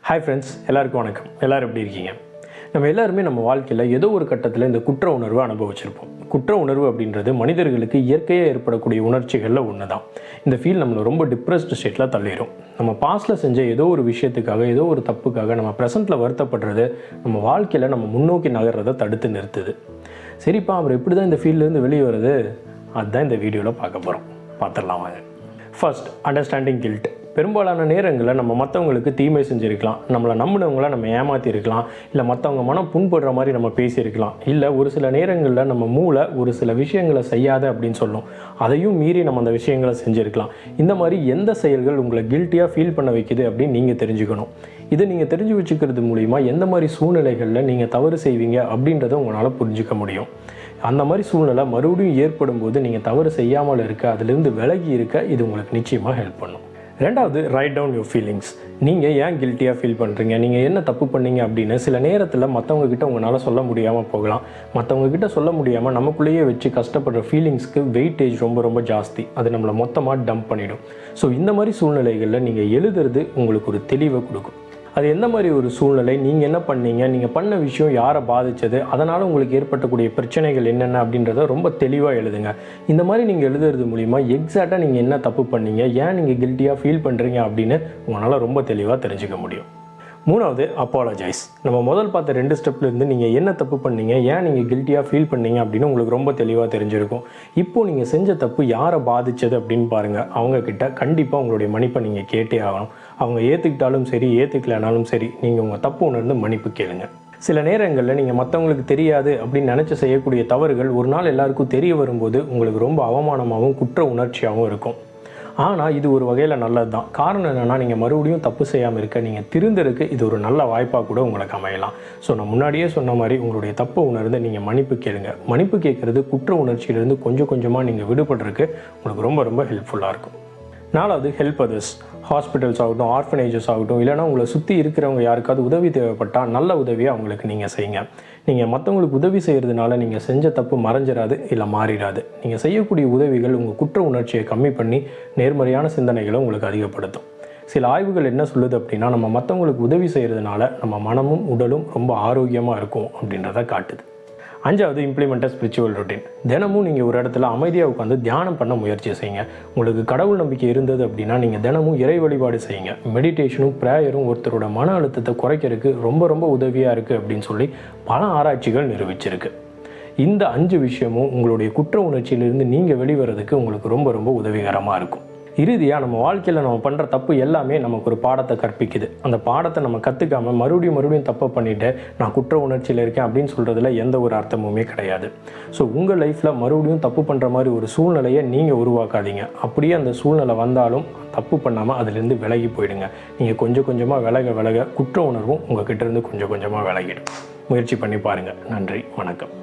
Hi friends, எல்லாருக்கும் வணக்கம். எல்லோரும் எப்படி இருக்கீங்க? நம்ம எல்லாருமே நம்ம வாழ்க்கையில் ஏதோ ஒரு கட்டத்தில் இந்த குற்ற உணர்வை அனுபவிச்சிருப்போம். குற்ற உணர்வு அப்படின்றது மனிதர்களுக்கு இயற்கையாக ஏற்படக்கூடிய உணர்ச்சிகளில் ஒன்று தான். இந்த ஃபீல் நம்மளை ரொம்ப டிப்ரெஸ்டு ஸ்டேட்டில் தள்ளிடும். நம்ம பாஸ்ட்டில் செஞ்ச ஏதோ ஒரு விஷயத்துக்காக, ஏதோ ஒரு தப்புக்காக நம்ம ப்ரெசென்ட்டில் வருத்தப்படுறது நம்ம வாழ்க்கையில் நம்ம முன்னோக்கி நகர்றதை தடுத்து நிறுத்துது. சரிப்பா, அப்புறம் எப்படி தான் இந்த ஃபீல்ட்லேருந்து வெளியே வருது? அதுதான் இந்த வீடியோவில் பார்க்க போகிறோம். பார்த்துடலாம் வாங்க. First, understanding guilt. பெரும்பாலான நேரங்களில் நம்ம மற்றவங்களுக்கு தீமை செஞ்சுருக்கலாம், நம்மளை நம்பினவங்கள நம்ம ஏமாற்றிருக்கலாம், இல்லை மற்றவங்க மனம் புண்படுற மாதிரி நம்ம பேசியிருக்கலாம், இல்லை ஒரு சில நேரங்களில் நம்ம மூளை ஒரு சில விஷயங்களை செய்யாத அப்படின்னு சொல்லும், அதையும் மீறி நம்ம அந்த விஷயங்களை செஞ்சுருக்கலாம். இந்த மாதிரி எந்த செயல்கள் உங்களை கில்ட்டியாக ஃபீல் பண்ண வைக்குது அப்படின்னு நீங்கள் தெரிஞ்சுக்கணும். இதை நீங்கள் தெரிஞ்சு வச்சுக்கிறது மூலிமா எந்த மாதிரி சூழ்நிலைகளில் நீங்கள் தவறு செய்வீங்க அப்படின்றத உங்களால் புரிஞ்சிக்க முடியும். அந்த மாதிரி சூழ்நிலை மறுபடியும் ஏற்படும் போது நீங்கள் தவறு செய்யாமல் இருக்க, அதிலிருந்து விலகி இருக்க இது உங்களுக்கு நிச்சயமாக ஹெல்ப் பண்ணும். ரெண்டாவது, ரைட் டவுன் யுவர் ஃபீலிங்ஸ். நீங்கள் ஏன் கில்ட்டியாக ஃபீல் பண்ணுறீங்க, நீங்கள் என்ன தப்பு பண்ணீங்க அப்படின்னு சில நேரத்தில் மற்றவங்கக்கிட்ட உங்களால் சொல்ல முடியாமல் போகலாம். மற்றவங்கக்கிட்ட சொல்ல முடியாமல் நமக்குள்ளேயே வச்சு கஷ்டப்படுற ஃபீலிங்ஸ்க்கு வெயிட்டேஜ் ரொம்ப ரொம்ப ஜாஸ்தி. அது நம்மளை மொத்தமாக டம்ப் பண்ணிடும். ஸோ இந்த மாதிரி சூழ்நிலைகளில் நீங்கள் எழுதுறது உங்களுக்கு ஒரு தெளிவை கொடுக்கும். அது எந்த மாதிரி ஒரு சூழ்நிலை, நீங்கள் என்ன பண்ணீங்க, நீங்கள் பண்ண விஷயம் யாரை பாதித்தது, அதனால் உங்களுக்கு ஏற்பட்டக்கூடிய பிரச்சனைகள் என்னென்ன அப்படின்றத ரொம்ப தெளிவாக எழுதுங்க. இந்த மாதிரி நீங்கள் எழுதுறது மூலிமா எக்ஸாக்டாக நீங்கள் என்ன தப்பு பண்ணீங்க, ஏன் நீங்கள் கில்ட்டியாக ஃபீல் பண்ணுறீங்க அப்படின்னு உங்களால் ரொம்ப தெளிவாக தெரிஞ்சுக்க முடியும். மூணாவது, அப்பாலஜைஸ். நம்ம முதல் பார்த்த 2 ஸ்டெப்லேருந்து நீங்கள் என்ன தப்பு பண்ணீங்க, ஏன் நீங்கள் கில்ட்டியாக ஃபீல் பண்ணீங்க அப்படின்னு உங்களுக்கு ரொம்ப தெளிவாக தெரிஞ்சிருக்கும். இப்போது நீங்கள் செஞ்ச தப்பு யாரை பாதித்தது அப்படின்னு பாருங்கள். அவங்கக்கிட்ட கண்டிப்பாக உங்களுடைய மன்னிப்பை நீங்கள் கேட்டே ஆகணும். அவங்க ஏற்றுக்கிட்டாலும் சரி, ஏற்றுக்கலனாலும் சரி, நீங்கள் உங்கள் தப்பு உணர்ந்து மன்னிப்பு கேளுங்க. சில நேரங்களில் நீங்கள் மற்றவங்களுக்கு தெரியாது அப்படின்னு நினச்சி செய்யக்கூடிய தவறுகள் ஒரு நாள் எல்லாருக்கும் தெரிய வரும்போது உங்களுக்கு ரொம்ப அவமானமாகவும் குற்ற உணர்ச்சியாகவும் இருக்கும். ஆனால் இது ஒரு வகையில் நல்லது தான். காரணம் என்னென்னா, நீங்கள் மறுபடியும் தப்பு செய்யாமல் இருக்க, நீங்கள் திருந்தருக்கு இது ஒரு நல்ல வாய்ப்பாக கூட உங்களுக்கு அமையலாம். ஸோ நான் முன்னாடியே சொன்ன மாதிரி உங்களுடைய தப்பை உணர்ந்து நீங்கள் மன்னிப்பு கேளுங்க. மன்னிப்பு கேட்குறது குற்ற உணர்ச்சியிலேருந்து கொஞ்சம் கொஞ்சமாக நீங்கள் விடுபடுறதுக்கு உங்களுக்கு ரொம்ப ரொம்ப ஹெல்ப்ஃபுல்லாக இருக்கும். நாலாவது, ஹெல்ப் அதர்ஸ். ஹாஸ்பிட்டல்ஸ் ஆகட்டும், ஆர்ஃபனேஜஸ் ஆகட்டும், இல்லைனா உங்களை சுற்றி இருக்கிறவங்க யாருக்காவது உதவி தேவைப்பட்டால் நல்ல உதவியை அவங்களுக்கு நீங்கள் செய்யுங்க. நீங்கள் மற்றவங்களுக்கு உதவி செய்கிறதுனால நீங்கள் செஞ்ச தப்பு மறைஞ்சிடாது, இல்லை மாறிடாது. நீங்கள் செய்யக்கூடிய உதவிகள் உங்கள் குற்ற உணர்ச்சியை கம்மி பண்ணி நேர்மறையான சிந்தனைகளை உங்களுக்கு அதிகப்படுத்தும். சில ஆய்வுகள் என்ன சொல்லுது அப்படின்னா, நம்ம மற்றவங்களுக்கு உதவி செய்கிறதுனால நம்ம மனமும் உடலும் ரொம்ப ஆரோக்கியமாக இருக்கும் அப்படின்றத காட்டுது. அஞ்சாவது, இம்ப்ளிமெண்ட் ஸ்பிரிச்சுவல் ரொட்டீன். தினமும் நீங்கள் ஒரு இடத்துல அமைதியாக உட்காந்து தியானம் பண்ண முயற்சி செய்யுங்க. உங்களுக்கு கடவுள் நம்பிக்கை இருந்தது அப்படின்னா நீங்கள் தினமும் இறை வழிபாடு செய்யுங்க. மெடிடேஷனும் ப்ரேயரும் ஒருத்தரோட மன அழுத்தத்தை குறைக்கிறதுக்கு ரொம்ப ரொம்ப உதவியாக இருக்குது அப்படின்னு சொல்லி பல ஆராய்ச்சிகள் நிரூபிச்சிருக்கு. இந்த 5 விஷயமும் உங்களுடைய குற்ற உணர்ச்சியிலிருந்து நீங்கள் வெளிவரதுக்கு உங்களுக்கு ரொம்ப ரொம்ப உதவிகரமாக இருக்கும். இறுதியாக, நம்ம வாழ்க்கையில் நம்ம பண்ணுற தப்பு எல்லாமே நமக்கு ஒரு பாடத்தை கற்பிக்குது. அந்த பாடத்தை நம்ம கற்றுக்காமல் மறுபடியும் தப்பை பண்ணிவிட்டு நான் குற்ற உணர்ச்சியில் இருக்கேன் அப்படின்னு சொல்கிறதுல எந்த ஒரு அர்த்தமுமே கிடையாது. ஸோ உங்கள் லைஃப்பில் மறுபடியும் தப்பு பண்ணுற மாதிரி ஒரு சூழ்நிலையை நீங்கள் உருவாக்காதீங்க. அப்படியே அந்த சூழ்நிலை வந்தாலும் தப்பு பண்ணாமல் அதிலேருந்து விலகி போயிடுங்க. நீங்கள் கொஞ்சம் கொஞ்சமாக விலக குற்ற உணர்வும் உங்கள் கிட்டேருந்து கொஞ்சம் கொஞ்சமாக விலகிடும். முயற்சி பண்ணி பாருங்கள். நன்றி, வணக்கம்.